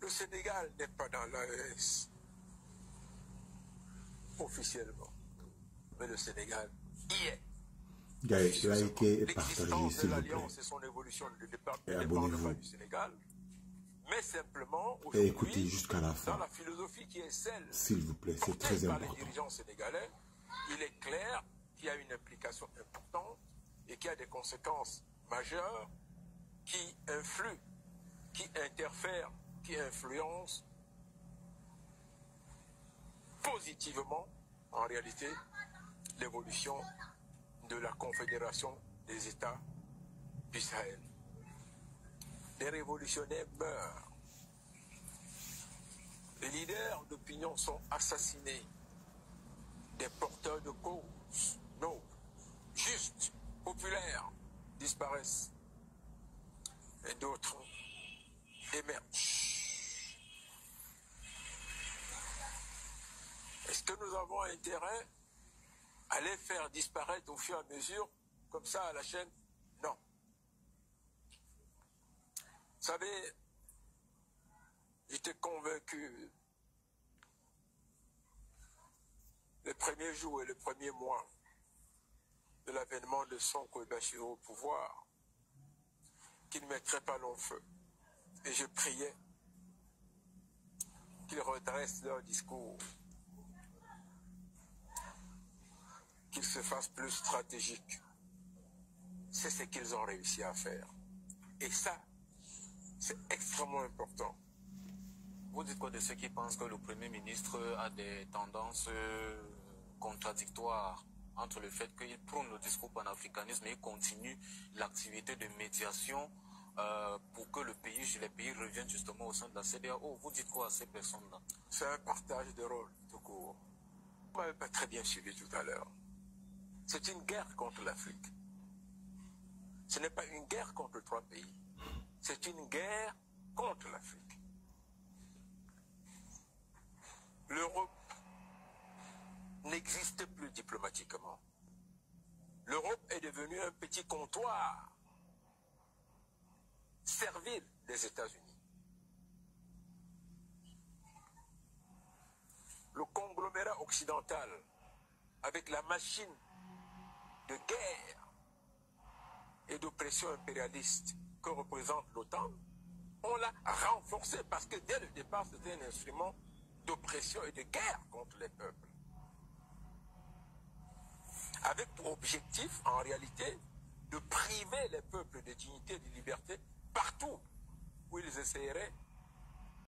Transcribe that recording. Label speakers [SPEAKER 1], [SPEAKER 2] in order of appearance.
[SPEAKER 1] Le Sénégal n'est pas dans l'AES, officiellement. Mais le Sénégal y est.
[SPEAKER 2] Likez et partagez s'il vous plaît.
[SPEAKER 1] Et son évolution ne dépend
[SPEAKER 2] abonnez-vous.
[SPEAKER 1] pas du Sénégal, mais simplement
[SPEAKER 2] Et écoutez jusqu'à la fin.
[SPEAKER 1] Dans la philosophie qui est celle,
[SPEAKER 2] s'il vous plaît, c'est très
[SPEAKER 1] par
[SPEAKER 2] important.
[SPEAKER 1] les dirigeants sénégalais, il est clair qu'il y a une implication importante et qu'il y a des conséquences majeures qui influent, qui interfèrent, qui influencent positivement, en réalité, l'évolution de la Confédération des États du Sahel. Les révolutionnaires meurent. Les leaders d'opinion sont assassinés. Des porteurs de causes, non, justes, populaires, disparaissent. Et d'autres émergent. Est-ce que nous avons intérêt à les faire disparaître au fur et à mesure, comme ça à la chaîne? Non. Vous savez, j'étais convaincu les premiers jours et les premiers mois de l'avènement de Sonko et Bachirou au pouvoir qu'ils ne mettraient pas long feu. Et je priais qu'ils redressent leur discours, qu'ils se fassent plus stratégiques. C'est ce qu'ils ont réussi à faire. Et ça, c'est extrêmement important.
[SPEAKER 3] Vous dites quoi de ceux qui pensent que le Premier ministre a des tendances contradictoires entre le fait qu'il prône le discours panafricanisme et il continue l'activité de médiation pour que les pays reviennent justement au sein de la CEDEAO? Vous dites quoi à ces personnes-là?
[SPEAKER 1] C'est un partage de rôle tout court. Vous m'avez pas très bien suivi tout à l'heure. C'est une guerre contre l'Afrique. Ce n'est pas une guerre contre 3 pays. C'est une guerre contre l'Afrique. L'Europe n'existe plus diplomatiquement. L'Europe est devenue un petit comptoir servile des États-Unis. Le conglomérat occidental, avec la machine de guerre et d'oppression impérialiste que représente l'OTAN, on l'a renforcé parce que dès le départ, c'était un instrument d'oppression et de guerre contre les peuples. Avec pour objectif, en réalité, de priver les peuples de dignité et de liberté partout où ils essaieraient